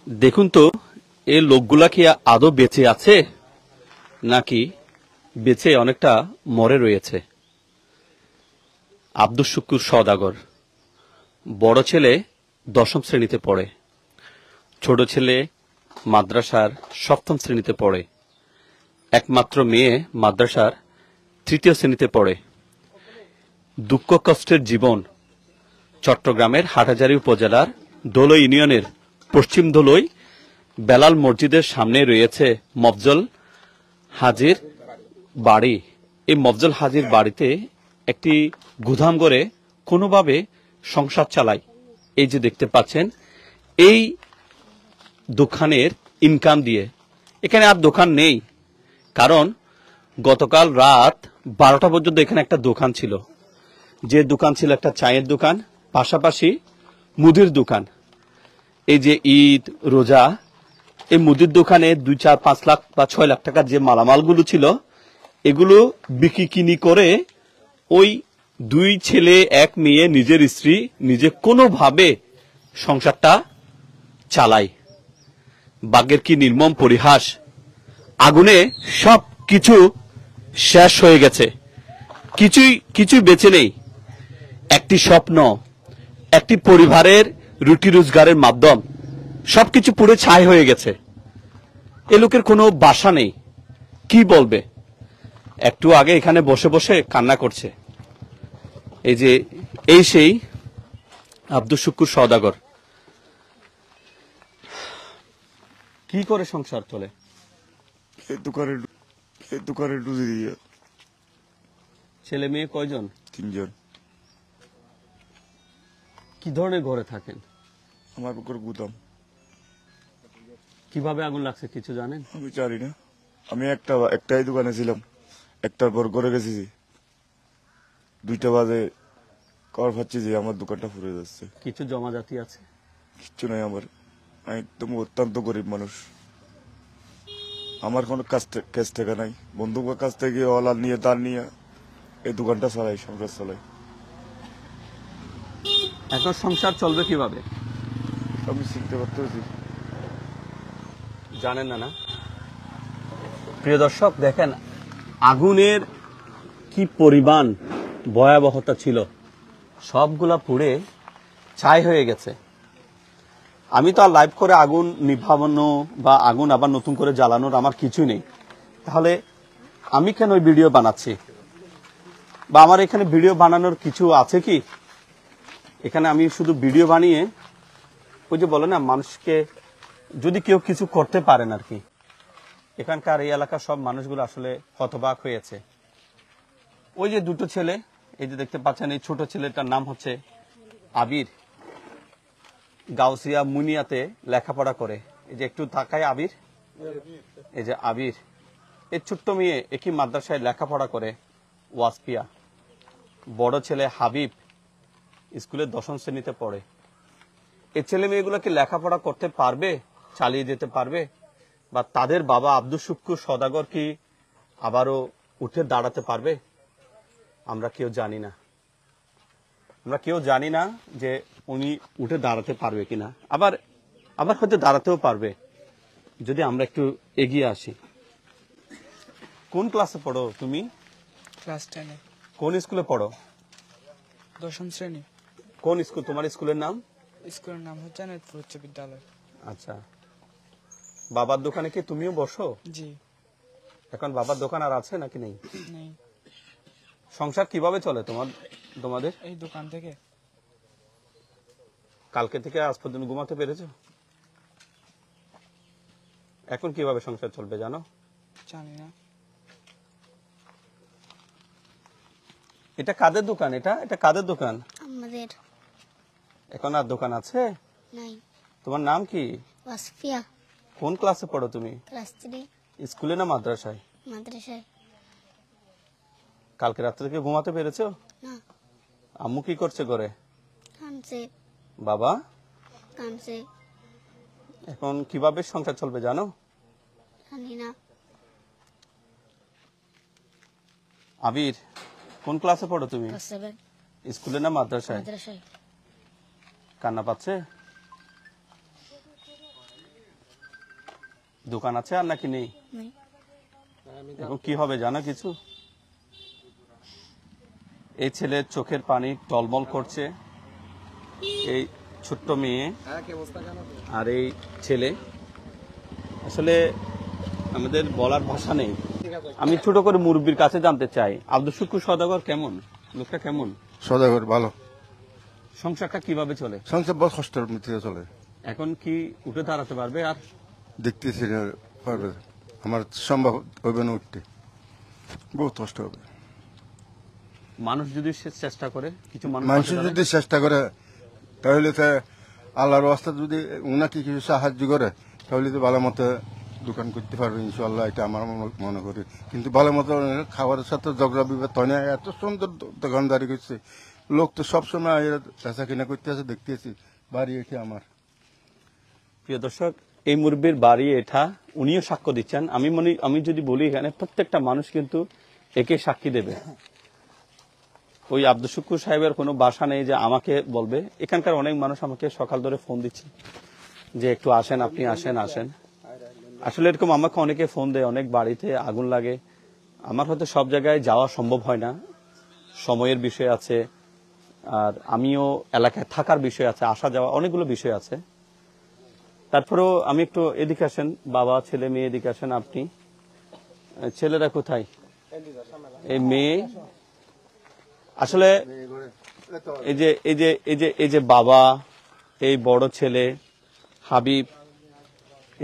দেখুন তো এই লোকগুলা কি আদৌ বেঁচে আছে নাকি বেঁচে অনেকটা মরে রয়েছে। আব্দুস শুকুর সওদাগর, বড় ছেলে 10ম শ্রেণীতে পড়ে, ছোট ছেলে মাদ্রাসার 7ম শ্রেণীতে পড়ে, একমাত্র মেয়ে মাদ্রাসার 3য় শ্রেণীতে পড়ে। দুঃখ কষ্টের জীবন। চট্টগ্রামের হাটহাজারী উপজেলার দোলই ইউনিয়নের পশ্চিম দোলই বেলাল মসজিদের সামনে রয়েছে মফজল হাজির বাড়ি। এই মফজল হাজির বাড়িতে একটি গুদাম করে কোনোভাবে সংসার চালায়। এই যে দেখতে পাচ্ছেন, এই দোকানের ইনকাম দিয়ে। এখানে আর দোকান নেই, কারণ গতকাল রাত 12টা পর্যন্ত এখানে একটা দোকান ছিল। যে দোকান ছিল একটা চায়ের দোকান, পাশাপাশি মুদির দোকান। এই যে ঈদ রোজা, এই মুদির দোকানে 2, 4, 5 লাখ বা 6 লাখ টাকার যে মালামালগুলো ছিল, এগুলো বিক্রি কিনি করে ওই 2 ছেলে 1 মেয়ে নিজের স্ত্রী নিজে কোনোভাবে সংসারটা চালায়। ভাগ্যের কি নির্মম পরিহাস! আগুনে সব কিছু শেষ হয়ে গেছে, কিছুই বেঁচে নেই। একটি স্বপ্ন, একটি পরিবারের রুটি রোজগারের মাধ্যম, সবকিছু পুড়ে ছাই হয়ে গেছে। এ লোকের কোনো বাসা নেই, কি বলবে। একটু আগে এখানে বসে বসে কান্না করছে। এই যে এই সেই আব্দুস শুকুর সওদাগর। কি করে সংসার চলে? দোকানে ডুজি দিয়ে। ছেলে মেয়ে কয়জন? 3 জন। কি ধরনের ঘরে থাকেন? আমার পুকুর গুদাম। কিভাবে আগুন লাগছে কিছু জানেন? আমি জানি না। আমি একটাই দোকানে ছিলাম, একটার পর ঘরে গেছি। 2টা বাজে খবর পাচ্ছি যে আমার দোকানটা পুড়ে যাচ্ছে। কিছু জমাজাতি আছে? কিচ্ছু নাই আমার। আমি একদম অত্যন্ত গরিব মানুষ। আমার কোনো ক্যাশ টাকা নাই। বন্ধুদের কাছ থেকে অলার নিয়ে দান নিয়ে এই দোকানটা চালাই, সংসার চালাই। এখন সংসার চলবে কিভাবে আমি চিনতে পারতেছি। জানেন না? প্রিয় দর্শক, দেখেন আগুনের কি পরিমাণ ভয়াবহতা ছিল, সবগুলা পুড়ে ছাই হয়ে গেছে। আমি তো আর লাইভ করে আগুন নিভানো বা আগুন আবার নতুন করে জ্বালানোর আমার কিছুই নেই। তাহলে আমি কেন ওই ভিডিও বানাচ্ছি, বা আমার এখানে ভিডিও বানানোর কিছু আছে কি? এখানে আমি শুধু ভিডিও বানিয়ে ওই যে বলে না, মানুষকে যদি কেউ কিছু করতে পারেন আর কি। এখানকার এই এলাকার সব মানুষগুলো আসলে হতবাক হয়েছে। ওই যে 2টো ছেলে, এই যে দেখতে পাচ্ছেন, এই ছোট ছেলেটার নাম হচ্ছে আবির, গাউসিয়া মুনিয়াতে লেখাপড়া করে। এই যে একটু তাকায় আবির, এই যে আবির, এই ছোট্ট মেয়ে একই মাদ্রাসায় লেখাপড়া করে, ওয়াসপিয়া। বড় ছেলে হাবিব স্কুলে 10ম শ্রেণীতে পড়ে। এই ছেলে মেয়েগুলোকে লেখাপড়া করতে পারবে, চালিয়ে যেতে পারবে, বা তাদের বাবা আব্দুস শুকুর সওদাগর কি আবারও উঠে দাঁড়াতে পারবে? আমরা কেউ জানি না। আমরা কেউ জানি না যে উনি উঠে দাঁড়াতে পারবে কিনা। আবার হয়তো দাঁড়াতেও পারবে যদি আমরা একটু এগিয়ে আসি। কোন ক্লাসে পড়ো তুমি? ক্লাস 10-এ। কোন স্কুলে পড়ো? 10ম শ্রেণী। কোন স্কুল? তোমার স্কুলের নাম? স্কুলের নাম হচ্ছে নেতপুর উচ্চ বিদ্যালয়। আচ্ছা, বাবার দোকানে কি তুমিও বসো? জি। এখন বাবার দোকান আর আছে নাকি নেই? নেই। সংসার কিভাবে চলে তোমাদের? এই দোকান থেকে। কালকে থেকে আজ পর্যন্ত ঘুমাতে পেরেছো? এখন কিভাবে সংসার চলবে জানো? জানি না। এটা কাদের দোকান? এটা কাদের দোকান? আমাদের। এখন আর দোকান আছে? নাই। তোমার নাম কি? ওয়াসফিয়া। কোন ক্লাসে পড়ো তুমি? ক্লাস 3। স্কুলে না মাদ্রাসায়? মাদ্রাসায়। কালকে রাত্রে থেকে ঘুমাতে পেরেছো? না। আম্মু কি করছে ঘরে? কানছে। বাবা কানছে। এখন কিভাবে সংসার চলবে জানো? জানি না। আবির, কোন ক্লাসে পড়ো তুমি? ক্লাস 7। স্কুলে না মাদ্রাসায়? মাদ্রাসায়। কান্না পাচ্ছে? দোকান আছে আর নাকি নেই? নেই। এখন কি হবে জানো কিছু? এই ছেলের চোখের পানি টলমল করছে, এই ছোট্ট মেয়ে আর এই ছেলে, আসলে আমাদের বলার ভাষা নেই। আমি ছোট করে মুরব্বীর কাছে জানতে চাই, আব্দুল শুকুর সওদাগর কেমন? লোকটা কেমন? সদাগর ভালো, সংসারটা কিভাবে চলে? সংসার বহু কষ্টের মধ্যে চলে। এখন কি উঠে দাঁড়াতে পারবে? আর দেখতেছি না, পারবে আমার সম্ভব হইবে না উঠতে, বহুত কষ্ট হবে। মানুষ যদি সে চেষ্টা করে, কিছু মানুষ মানুষ পাশে দাঁড়ায়। যদি চেষ্টা করে তাহলে তো আল্লাহর রাস্তা যদি উনাকে কিছু সাহায্য করে তাহলে তো ভালো মতো দোকান করতে পারবে ইনশাল্লাহ, এটা আমার মনে করি। কিন্তু ভালো মতো খাবারের সাথে ঝগড়া বিবাদ হয় না। এত সুন্দর দোকানদারি করছে, লোক তো সবসময় বেচা কিনা করতে আছে, দেখতেছি বাড়ি এসে আমার। প্রিয় দর্শক, এই মুরব্বীর বাড়ি এটা, উনিও সাক্ষ্য দিচ্ছেন। আমি যদি বলি এখানে প্রত্যেকটা মানুষ কিন্তু একে সাক্ষী দেবে। ওই আব্দুল শুকুর সাহেবের কোনো বাসা নেই যে আমাকে বলবে। এখানকার অনেক মানুষ আমাকে সকাল ধরে ফোন দিচ্ছে যে একটু আসেন, আপনি আসেন। আসলে এরকম আমাকে অনেকে ফোন দেয়, অনেক বাড়িতে আগুন লাগে। আমার হয়তো সব জায়গায় যাওয়া সম্ভব হয় না, সময়ের বিষয় আছে, আর আমিও এলাকায় থাকার বিষয় আছে, আসা যাওয়া অনেকগুলো বিষয় আছে। তারপরেও আমি একটু এদিকে আসেন, বাবা ছেলে মেয়ে এদিকে আসেন। আপনি ছেলেরা কোথায়? এই মেয়ে, আসলে এই যে বাবা, এই বড় ছেলে হাবিব,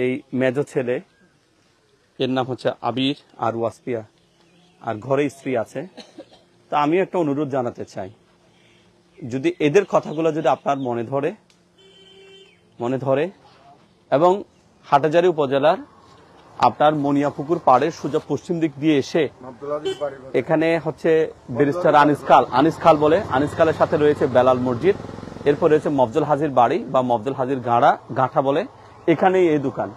এই মেজ ছেলে, এর নাম হচ্ছে আবির আর ওয়াসপিয়া, আর ঘরে স্ত্রী আছে। তা আমি একটা অনুরোধ জানাতে চাই, যদি এদের কথাগুলো যদি আপনার মনে ধরে এবং হাটাজারি উপজেলার আপনার মনিয়াপুকুর পাড়ের সোজা পশ্চিম দিক দিয়ে এসে এখানে হচ্ছে ব্যারিস্টার আনিস খাল বলে, আনিস খালের সাথে রয়েছে বেলাল মসজিদ, এরপর রয়েছে মফজল হাজির বাড়ি বা মফজল হাজির গাঁঠা বলে, এখানেই এই দোকান।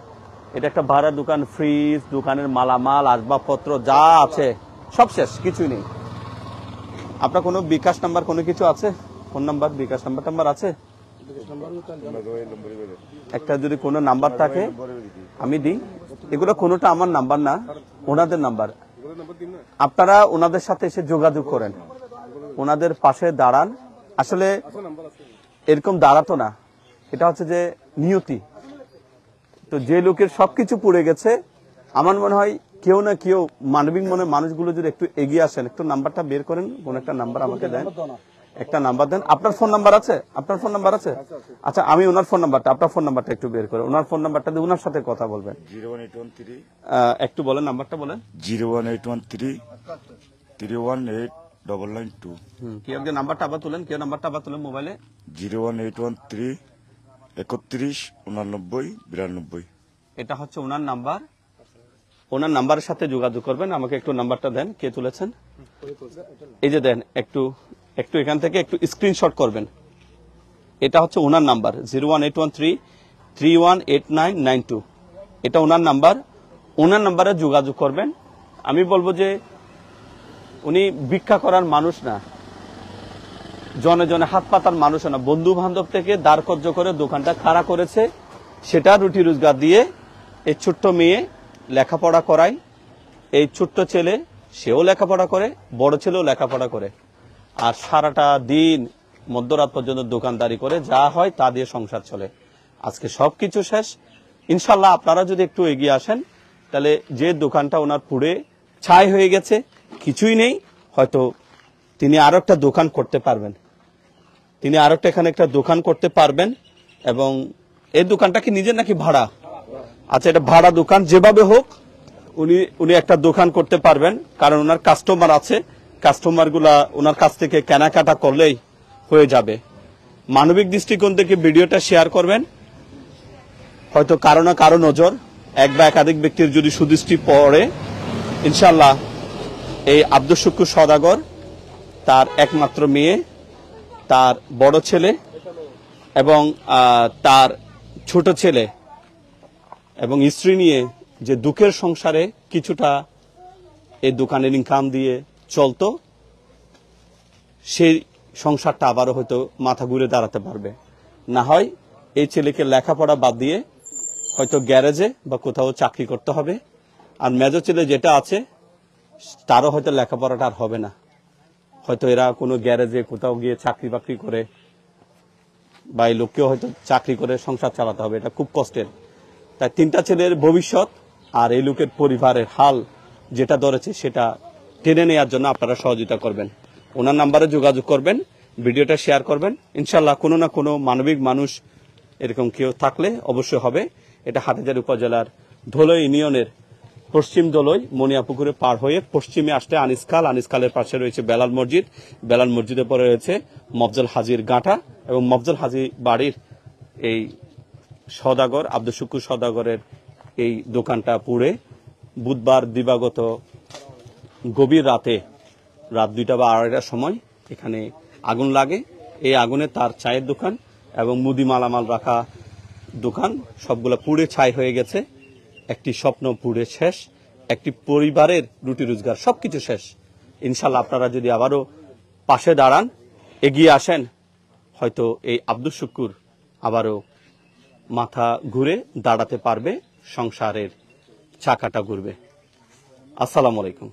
এটা একটা ভাড়া দোকান, ফ্রিজ, দোকানের মালামাল আসবাবপত্র যা আছে সব শেষ, কিছুই নেই। আপনার কোনো বিকাশ নাম্বার কোনো কিছু আছে? ফোন নাম্বার, বিকাশ নাম্বার আছে? একটা যদি কোনো নাম্বার থাকে আমি দিই। এগুলো কোনোটা আমার নাম্বার না, ওনাদের নাম্বার। আপনারা ওনাদের সাথে এসে যোগাযোগ করেন, ওনাদের পাশে দাঁড়ান। আসলে এরকম দাঁড়াতো না, এটা হচ্ছে যে নিয়তি। তো যে লোকের সবকিছু পুড়ে গেছে, আমার মনে হয় কেউ না কেউ মানবিক মনে মানুষগুলো যদি একটু এগিয়ে আসেন, একটু নাম্বারটা বের করেন, কোন একটা নাম্বার আমাকে দেন, একটা নাম্বার দেন। আপনার ফোন নাম্বার আছে? আপনার ফোন নাম্বার আছে? আচ্ছা, আমি ওনার ফোন নাম্বারটা, আপনার ফোন নাম্বারটা একটু বের করে ওনার ফোন নাম্বারটা দিয়ে ওনার সাথে কথা বলবেন। 01813 একটু বলেন, নাম্বারটা বলেন। 01813 3189992। কি আপনি নাম্বারটা আবার তুলেন, মোবাইলে। 01813 31 89 92। এটা হচ্ছে ওনার নাম্বার, ওনার নাম্বারের সাথে যোগাযোগ করবেন। আমাকে একটু নাম্বারটা দেন, কে তুলেছেন? এই যে দেন, একটু এখান থেকে একটু স্ক্রিনশট করবেন। এটা হচ্ছে ওনার নাম্বার, 01813 318992। এটা ওনার নাম্বার, ওনার নাম্বারে যোগাযোগ করবেন। আমি বলবো যে উনি ভিক্ষা করার মানুষ না, জনে জনে হাত পাতার মানুষ না, বন্ধু বান্ধব থেকে দাঁড় কর্য করে দোকানটা খাড়া করেছে, সেটা রুটি রোজগার দিয়ে এই ছোট্ট মেয়ে লেখাপড়া করায়, এই ছোট্ট ছেলে সেও লেখাপড়া করে, বড় ছেলেও লেখাপড়া করে, আর সারাটা দিন মধ্যরাত পর্যন্ত দোকানদারি করে, যা হয় তা দিয়ে সংসার চলে। আজকে সবকিছু শেষ। ইনশাল্লাহ আপনারা যদি একটু এগিয়ে আসেন, তাহলে যে দোকানটা ওনার পুড়ে ছাই হয়ে গেছে, কিছুই নেই, হয়তো তিনি আরো একটা দোকান করতে পারবেন, এখানে একটা দোকান করতে পারবেন। এবং এই দোকানটা কি নিজের নাকি ভাড়া? আচ্ছা, এটা ভাড়া দোকান, যেভাবে হোক উনি একটা দোকান করতে পারবেন, কারণ ওনার কাস্টমার আছে, কাস্টমার গুলা ওনার কাছ থেকে কেনাকাটা করলেই হয়ে যাবে। মানবিক দৃষ্টিকোণ থেকে ভিডিওটা শেয়ার করবেন, হয়তো কারো না কারো নজর, এক বা একাধিক ব্যক্তির যদি সুদৃষ্টি পড়ে, ইনশাল্লাহ এই আব্দুল শুকুর সওদাগর, তার একমাত্র মেয়ে, তার বড় ছেলে এবং তার ছোট ছেলে এবং স্ত্রী নিয়ে যে দুঃখের সংসারে কিছুটা এই দোকানের ইনকাম দিয়ে চলতো, সেই সংসারটা আবারও হয়তো মাথা ঘুরে দাঁড়াতে পারবে। না হয় এই ছেলেকে লেখাপড়া বাদ দিয়ে হয়তো গ্যারেজে বা কোথাও চাকরি করতে হবে। আর মেজর ছেলে যেটা আছে তারও হয়তো লেখাপড়াটা আর হবে না, হয়তো এরা কোনো গ্যারেজে কোথাও গিয়ে চাকরি বাকরি করে, বা এই লোককেও হয়তো চাকরি করে সংসার চালাতে হবে, এটা খুব কষ্টের। তাই 3টা ছেলের ভবিষ্যৎ আর এই লোকের পরিবারের হাল যেটা ধরেছে সেটা টেনে নেওয়ার জন্য আপনারা সহযোগিতা করবেন, ওনার নাম্বারে যোগাযোগ করবেন, ভিডিওটা শেয়ার করবেন। ইনশাল্লাহ কোনো না কোনো মানবিক মানুষ এরকম কেউ থাকলে অবশ্যই হবে। এটা হাটহাজারী উপজেলার ধলই ইউনিয়নের পশ্চিম ধলই মনিয়াপুকুরে পার হয়ে পশ্চিমে আসলে আনিসখাল, আনিসখালের পাশে রয়েছে বেলাল মসজিদ, বেলাল মসজিদের পরে রয়েছে মফজল হাজির গাঁটা, এবং মফজল হাজি বাড়ির এই সওদাগর আব্দুল শুকুর সওদাগরের এই দোকানটা পুড়ে বুধবার দিবাগত গভীর রাতে, রাত 2টা বা 2:30টার সময় এখানে আগুন লাগে। এই আগুনে তার চায়ের দোকান এবং মুদি মালামাল রাখা দোকান সবগুলো পুড়ে ছাই হয়ে গেছে। একটি স্বপ্ন পুড়ে শেষ, একটি পরিবারের রুটি রোজগার সবকিছু শেষ। ইনশাল্লাহ আপনারা যদি আবারও পাশে দাঁড়ান, এগিয়ে আসেন, হয়তো এই আব্দুল শুকুর আবারও মাথা ঘুরে দাঁড়াতে পারবে, সংসারের চাকাটা ঘুরবে। আসসালামু আলাইকুম।